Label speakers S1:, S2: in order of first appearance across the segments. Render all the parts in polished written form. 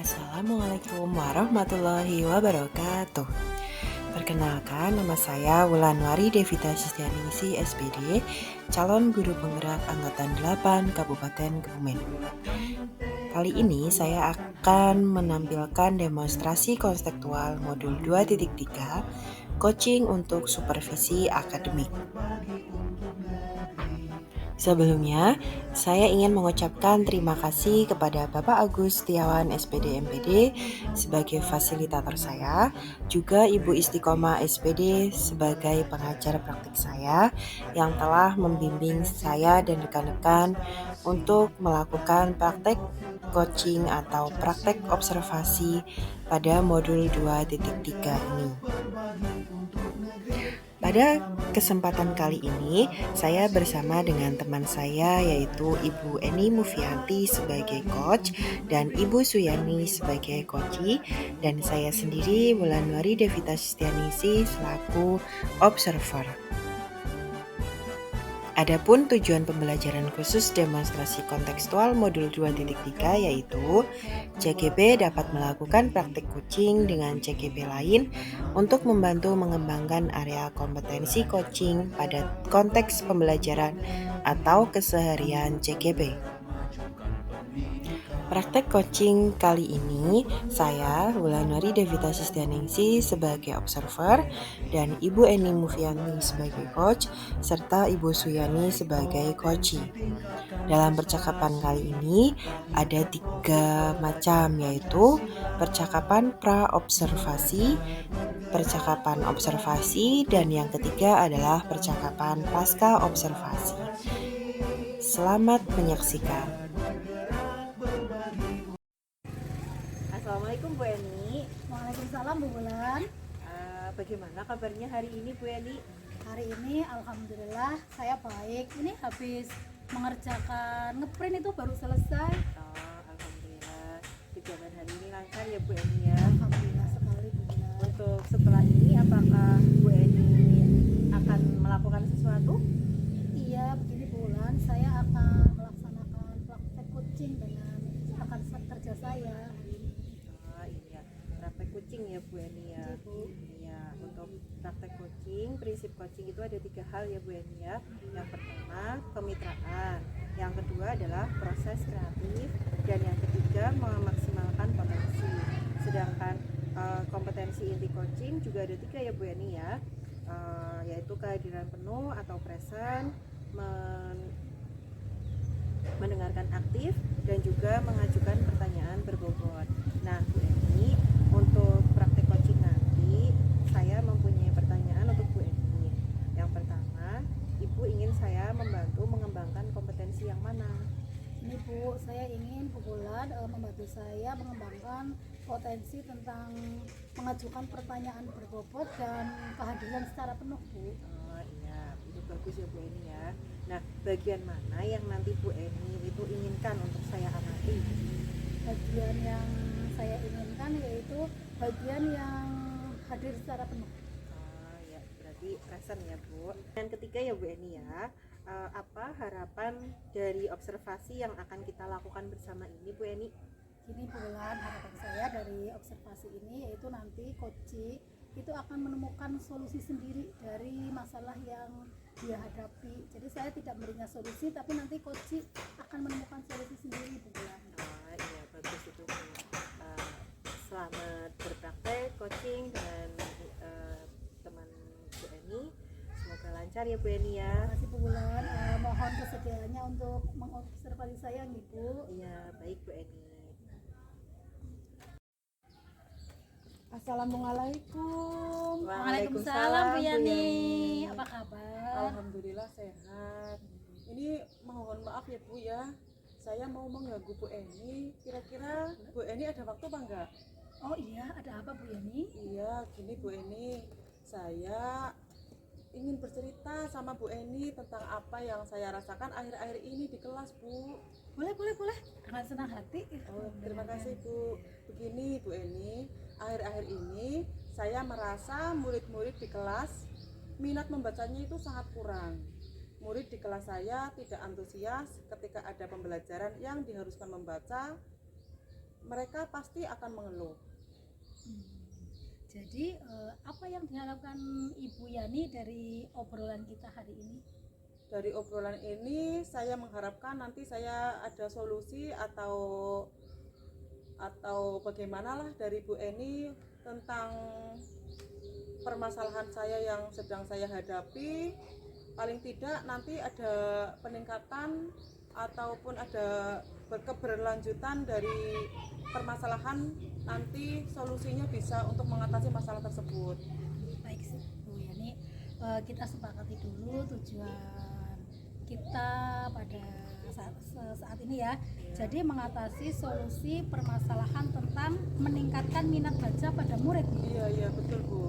S1: Assalamualaikum warahmatullahi wabarakatuh. Perkenalkan, nama saya Wulanwari Devita Sistianingsi SPD, calon guru penggerak angkatan 8 Kabupaten Kebumen. Kali ini saya akan menampilkan demonstrasi konseptual modul 2.3, coaching untuk supervisi akademik. Sebelumnya, saya ingin mengucapkan terima kasih kepada Bapak Agus Setiawan SPD MPD sebagai fasilitator saya, juga Ibu Istiqomah SPD sebagai pengajar praktik saya yang telah membimbing saya dan rekan-rekan untuk melakukan praktek coaching atau praktek observasi pada modul 2.3 ini. Pada kesempatan kali ini, saya bersama dengan teman saya yaitu Ibu Eni Mufianti sebagai coach dan Ibu Suyani sebagai coachi, dan saya sendiri Wulanwari Devita Sistianingsi selaku observer. Adapun tujuan pembelajaran khusus demonstrasi kontekstual modul 2.3 yaitu CGP dapat melakukan praktik coaching dengan CGP lain untuk membantu mengembangkan area kompetensi coaching pada konteks pembelajaran atau keseharian CGP. Praktek coaching kali ini saya, Wulanwari Devita Sistianingsi sebagai observer dan Ibu Eni Mufianti sebagai coach serta Ibu Suyani sebagai coachee. Dalam percakapan kali ini ada 3 macam, yaitu percakapan pra-observasi, percakapan observasi, dan yang ketiga adalah percakapan pasca observasi. Selamat menyaksikan.
S2: Assalamualaikum Bu Eni.
S3: Waalaikumsalam Bu Bulan.
S2: Bagaimana kabarnya hari ini Bu Eni?
S3: Hari ini alhamdulillah saya baik. Ini habis mengerjakan ngeprint itu baru selesai.
S2: Alhamdulillah. Kegiatan hari ini lancar ya Bu Eni ya.
S3: Alhamdulillah sekali Bu Bulan.
S2: Untuk setelah ini apakah Bu Eni akan melakukan sesuatu?
S3: Iya, begini Bu Bulan, saya akan melaksanakan praktek coaching dengan rekan kerja saya.
S2: Iya, praktek coaching ya Bu Eni ya.
S3: Iya, Bu.
S2: Iya, untuk praktek coaching, prinsip coaching itu ada 3 hal ya Bu Eni ya. Yang pertama kemitraan, yang kedua adalah proses kreatif, dan yang ketiga memaksimalkan potensi. Sedangkan kompetensi inti coaching juga ada 3 ya Bu Eni ya, yaitu kehadiran penuh atau present, mendengarkan aktif, dan juga mengajukan pertanyaan berbobot. Nah Bu Eni, untuk praktek coaching nanti saya mempunyai pertanyaan untuk Bu Eni. Yang pertama, Ibu ingin saya membantu mengembangkan kompetensi yang mana?
S3: Ini Bu, saya ingin Bu Bulan membantu saya mengembangkan potensi tentang mengajukan pertanyaan berbobot dan kehadiran secara penuh Bu.
S2: Iya, itu bagus ya Bu Eni ya. Nah, bagian mana yang nanti Bu Eni itu inginkan untuk saya amati?
S3: Bagian yang saya inginkan yaitu bagian yang hadir secara penuh.
S2: Ya, berarti present ya Bu. Dan ketiga ya Bu Eni ya, apa harapan dari observasi yang akan kita lakukan bersama ini Bu Eni?
S3: Ini bulan harapan saya dari observasi ini yaitu nanti coach itu akan menemukan solusi sendiri dari masalah yang dia hadapi. Jadi saya tidak memberinya solusi, tapi nanti coach akan menemukan solusi sendiri bulan.
S2: Iya, bagus itu Bu. Selamat berpraktek coaching dengan teman Bu Eni. Semoga lancar ya Bu Eni ya.
S3: Terima kasih Bu Bulan. Mohon kesediaannya untuk mengobservasi saya nih Bu.
S2: Iya, baik Bu Eni.
S4: Assalamualaikum.
S3: Waalaikumsalam Bu Yani. Apa kabar?
S4: Alhamdulillah sehat. Ini mohon maaf ya Bu ya, saya mau mengganggu Bu Eni. Kira-kira Bu Eni ada waktu apa enggak?
S3: Oh iya, ada apa Bu Yani?
S4: Iya, gini Bu Eni, saya ingin bercerita sama Bu Eni tentang apa yang saya rasakan akhir-akhir ini di kelas Bu.
S3: Boleh. Dengan senang hati.
S4: Terima kasih Bu. Begini Bu Eni, akhir-akhir ini saya merasa murid-murid di kelas minat membacanya itu sangat kurang. Murid di kelas saya tidak antusias ketika ada pembelajaran yang diharuskan membaca mereka pasti akan mengeluh.
S3: Hmm. Jadi apa yang diharapkan Ibu Yani dari obrolan kita hari ini?
S4: Dari obrolan ini saya mengharapkan nanti saya ada solusi atau bagaimanalah dari Bu Eni tentang permasalahan saya yang sedang saya hadapi. Paling tidak nanti ada peningkatan ataupun ada keberlanjutan dari permasalahan, nanti solusinya bisa untuk mengatasi masalah tersebut.
S3: Baik sih Bu Yani, kita sepakati dulu tujuan kita pada saat ini ya. Jadi mengatasi solusi permasalahan tentang meningkatkan minat baca pada murid.
S4: Iya betul Bu.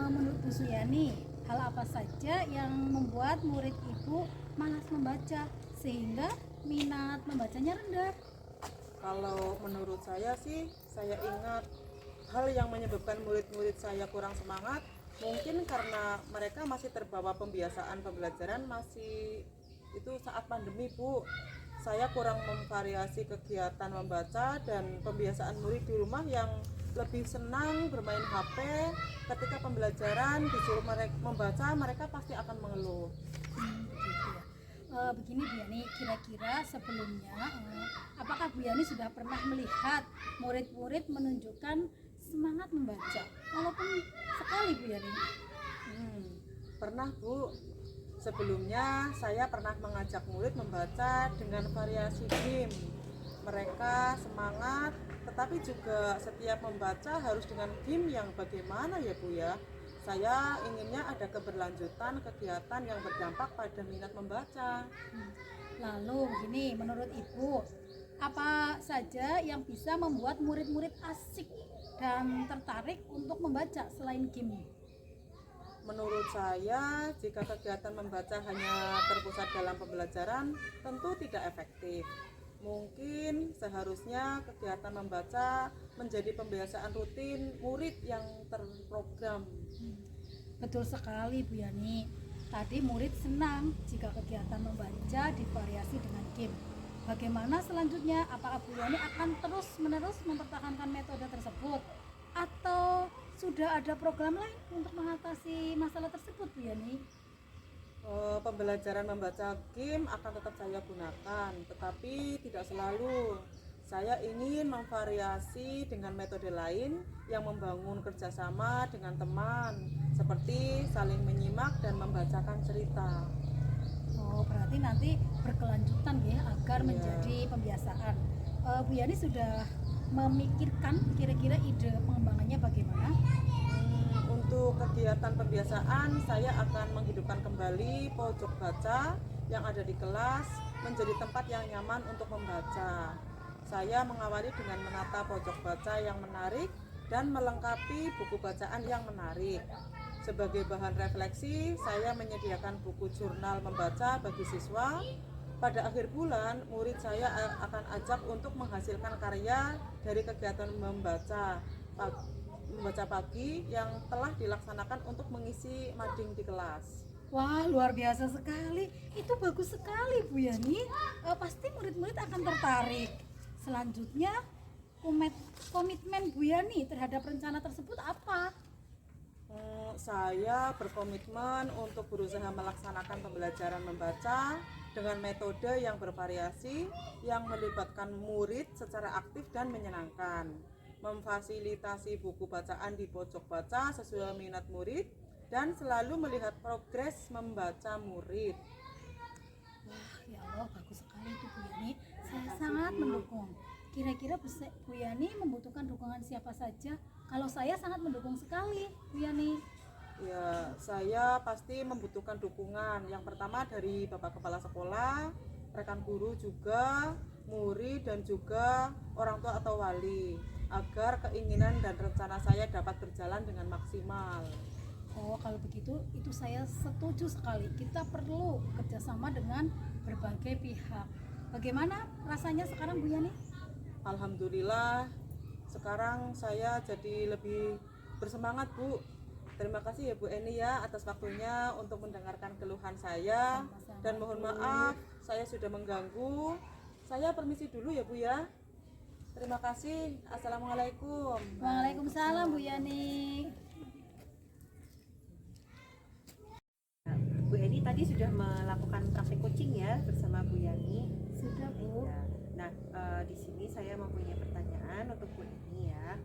S3: Menurut Bu Suyani, hal apa saja yang membuat murid Ibu malas membaca sehingga minat membacanya rendah?
S4: Kalau menurut saya sih, saya ingat hal yang menyebabkan murid-murid saya kurang semangat mungkin karena mereka masih terbawa pembiasaan pembelajaran masih itu saat pandemi Bu. Saya kurang memvariasi kegiatan membaca dan pembiasaan murid di rumah yang lebih senang bermain HP. Ketika pembelajaran disuruh mereka membaca, mereka pasti akan mengeluh.
S3: Gitu ya. Begini Bu Yani, kira-kira sebelumnya apakah Bu Yani sudah pernah melihat murid-murid menunjukkan semangat membaca walaupun sekali Bu Yani?
S4: Pernah Bu. Sebelumnya saya pernah mengajak murid membaca dengan variasi game. Mereka semangat, tetapi juga setiap membaca harus dengan game yang bagaimana ya Bu ya. Saya inginnya ada keberlanjutan kegiatan yang berdampak pada minat membaca.
S3: Lalu begini, menurut Ibu, apa saja yang bisa membuat murid-murid asik dan tertarik untuk membaca selain game?
S4: Menurut saya, jika kegiatan membaca hanya terpusat dalam pembelajaran, tentu tidak efektif. Mungkin seharusnya kegiatan membaca menjadi pembiasaan rutin murid yang terprogram.
S3: Betul sekali Bu Yani. Tadi murid senang jika kegiatan membaca divariasi dengan game. Bagaimana selanjutnya? Apakah Bu Yani akan terus-menerus mempertahankan metode tersebut? Atau sudah ada program lain untuk mengatasi masalah tersebut Bu Yani?
S4: Pembelajaran membaca game akan tetap saya gunakan, tetapi tidak selalu. Saya ingin memvariasi dengan metode lain yang membangun kerjasama dengan teman, seperti saling menyimak dan membacakan cerita.
S3: Oh, berarti nanti berkelanjutan ya agar menjadi pembiasaan. Bu Yani sudah memikirkan kira-kira ide pengembangannya bagaimana?
S4: Untuk kegiatan pembiasaan, saya akan menghidupkan kembali pojok baca yang ada di kelas menjadi tempat yang nyaman untuk membaca. Saya mengawali dengan menata pojok baca yang menarik dan melengkapi buku bacaan yang menarik. Sebagai bahan refleksi, saya menyediakan buku jurnal membaca bagi siswa. Pada akhir bulan, murid saya akan ajak untuk menghasilkan karya dari kegiatan membaca pagi yang telah dilaksanakan untuk mengisi mading di kelas.
S3: Wah, luar biasa sekali. Itu bagus sekali Bu Yani. Pasti murid-murid akan tertarik. Selanjutnya, komitmen Bu Yani terhadap rencana tersebut apa?
S4: Saya berkomitmen untuk berusaha melaksanakan pembelajaran membaca dengan metode yang bervariasi yang melibatkan murid secara aktif dan menyenangkan, memfasilitasi buku bacaan di pojok baca sesuai minat murid, dan selalu melihat progres membaca murid.
S3: Wah, ya Allah, bagus sekali itu Bu Yani. Saya sangat mendukung. Kira-kira Bu Yani membutuhkan dukungan siapa saja? Kalau saya sangat mendukung sekali Bu Yani.
S4: Ya, saya pasti membutuhkan dukungan. Yang pertama dari Bapak Kepala Sekolah, rekan guru juga, murid dan juga orang tua atau wali, agar keinginan dan rencana saya dapat berjalan dengan maksimal.
S3: Oh, kalau begitu itu saya setuju sekali. Kita perlu kerjasama dengan berbagai pihak. Bagaimana rasanya sekarang Bu Yani?
S4: Alhamdulillah, sekarang saya jadi lebih bersemangat Bu. Terima kasih ya Bu Eni ya atas waktunya untuk mendengarkan keluhan saya.
S3: Sama-sama,
S4: Dan mohon
S3: Bu.
S4: maaf saya sudah mengganggu. Saya permisi dulu ya Bu ya. Terima kasih. Assalamualaikum.
S3: Waalaikumsalam Bu Yani.
S2: Bu Eni tadi sudah melakukan praktik coaching ya bersama Bu Yani.
S3: Sudah Bu.
S2: Iya. Nah, di sini saya mempunyai pertanyaan untuk Bu Eni ya.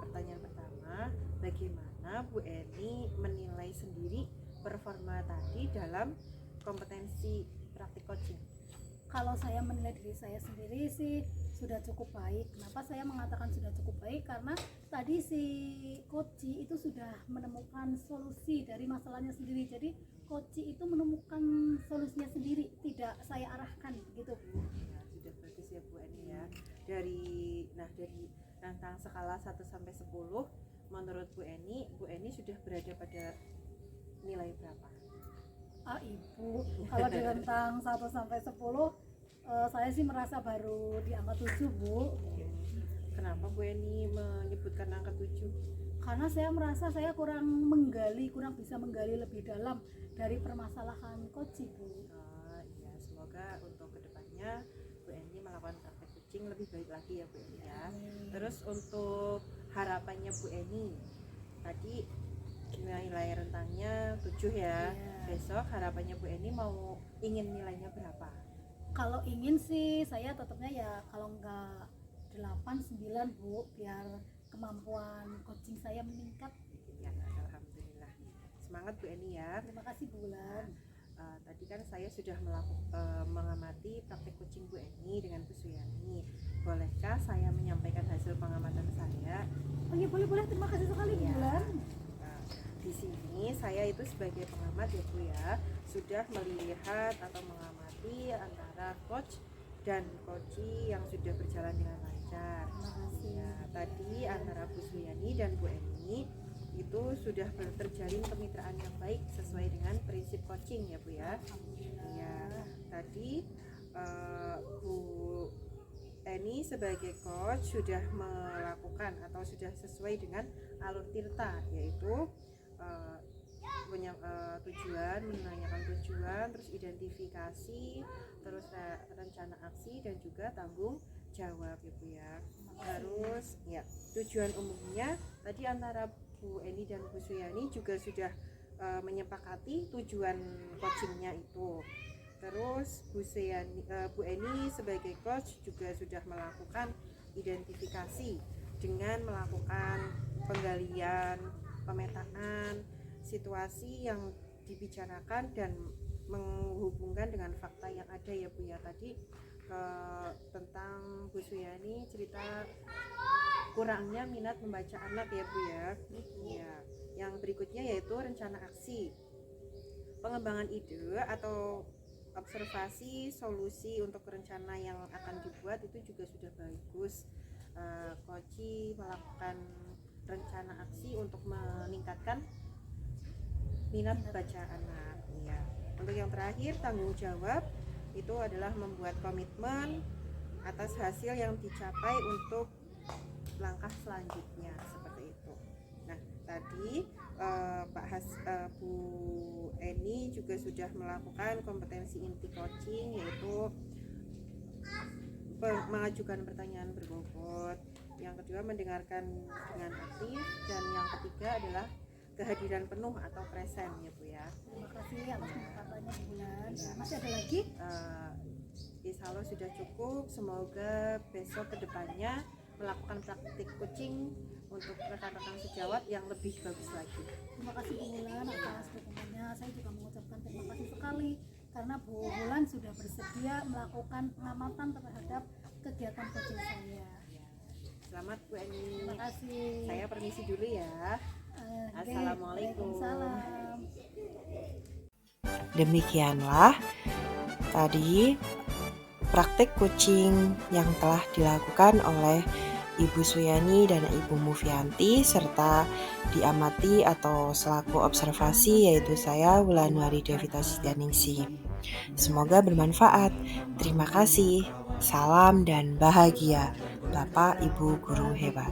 S2: Pertanyaan pertama, bagaimana Bu Eni menilai sendiri performa tadi dalam kompetensi praktik coaching?
S3: Kalau saya menilai diri saya sendiri sih sudah cukup baik. Kenapa saya mengatakan sudah cukup baik? Karena tadi si coach itu sudah menemukan solusi dari masalahnya sendiri. Jadi coach itu menemukan solusinya sendiri, tidak saya arahkan begitu Bu.
S2: Ya, sudah bagus ya Bu Eni ya. Dari rentang skala 1 sampai 10, menurut Bu Eni sudah berada pada nilai berapa?
S3: Ibu, kalau di rentang 1 sampai 10 saya sih merasa baru di angka 7 Bu.
S2: Kenapa Bu Eni menyebutkan angka 7?
S3: Karena saya merasa saya kurang bisa menggali lebih dalam dari permasalahan coach Bu.
S2: Ya, semoga untuk kedepannya Bu Eni melakukan praktek coaching lebih baik lagi ya Bu Eni ya. Terus untuk harapannya Bu Eni, tadi nilai rentangnya 7 ya. Besok harapannya Bu Eni ingin nilainya berapa?
S3: Kalau ingin sih saya tetapnya ya kalau enggak 8, 9 Bu, biar kemampuan coaching saya meningkat.
S2: Ya, alhamdulillah. Semangat Bu Eni ya.
S3: Terima kasih Bu Bulan.
S2: Tadi kan saya sudah mengamati praktek coaching Bu Eni dengan Bu Suyani. Bolehkah saya menyampaikan hasil pengamatan saya?
S3: Oh iya boleh, terima kasih sekali Bu
S2: Ya.
S3: Bulan.
S2: Di sini saya itu sebagai pengamat ya Bu ya, sudah melihat atau mengamati antara coach dan coachee yang sudah berjalan dengan lancar.
S3: Terima kasih.
S2: Ya, tadi antara Bu Suyani dan Bu Eni itu sudah terjalin kemitraan yang baik sesuai dengan prinsip coaching ya Bu ya. Ya, tadi Bu Eni sebagai coach sudah melakukan atau sudah sesuai dengan alur tirta, yaitu tujuan, menanyakan tujuan, terus identifikasi, terus rencana aksi dan juga tanggung jawab ya Bu ya. Terus ya, tujuan umumnya tadi antara Bu Eni dan Bu Suyani juga sudah menyepakati tujuan coachingnya itu. Terus Bu Eni sebagai coach juga sudah melakukan identifikasi dengan melakukan penggalian, pemetaan situasi yang dibicarakan dan menghubungkan dengan fakta yang ada ya Bu ya. Tadi tentang Bu Suyani cerita kurangnya minat membaca anak ya Bu ya. Ya. Yang berikutnya yaitu rencana aksi, pengembangan ide atau observasi solusi untuk rencana yang akan dibuat itu juga sudah bagus. Coachee melakukan rencana aksi untuk meningkatkan minat baca anak ya. Untuk yang terakhir tanggung jawab itu adalah membuat komitmen atas hasil yang dicapai untuk langkah selanjutnya seperti itu. Nah tadi Bu Eni juga sudah melakukan kompetensi inti coaching, yaitu mengajukan pertanyaan berbobot, yang kedua mendengarkan dengan aktif, dan yang ketiga adalah kehadiran penuh atau present ya Bu ya.
S3: Terima kasih atas pendapatannya Bu Bulan. Masih ada lagi?
S2: Insya Allah sudah cukup. Semoga besok kedepannya melakukan praktik coaching untuk rekan-rekan sejawat yang lebih bagus lagi.
S3: Terima kasih Bu Bulan atas dukungannya. Saya juga mengucapkan terima kasih sekali karena Bu Bulan sudah bersedia melakukan pengamatan terhadap kegiatan coaching saya.
S2: Selamat Bu Eni.
S3: Terima kasih.
S2: Saya permisi dulu ya. Assalamualaikum.
S3: Waalaikumsalam.
S1: Demikianlah tadi praktek coaching yang telah dilakukan oleh Ibu Suyani dan Ibu Mufianti serta diamati atau selaku observasi yaitu saya Wulandari Devita Sitianingsih. Semoga bermanfaat. Terima kasih. Salam dan bahagia. Bapak Ibu guru hebat.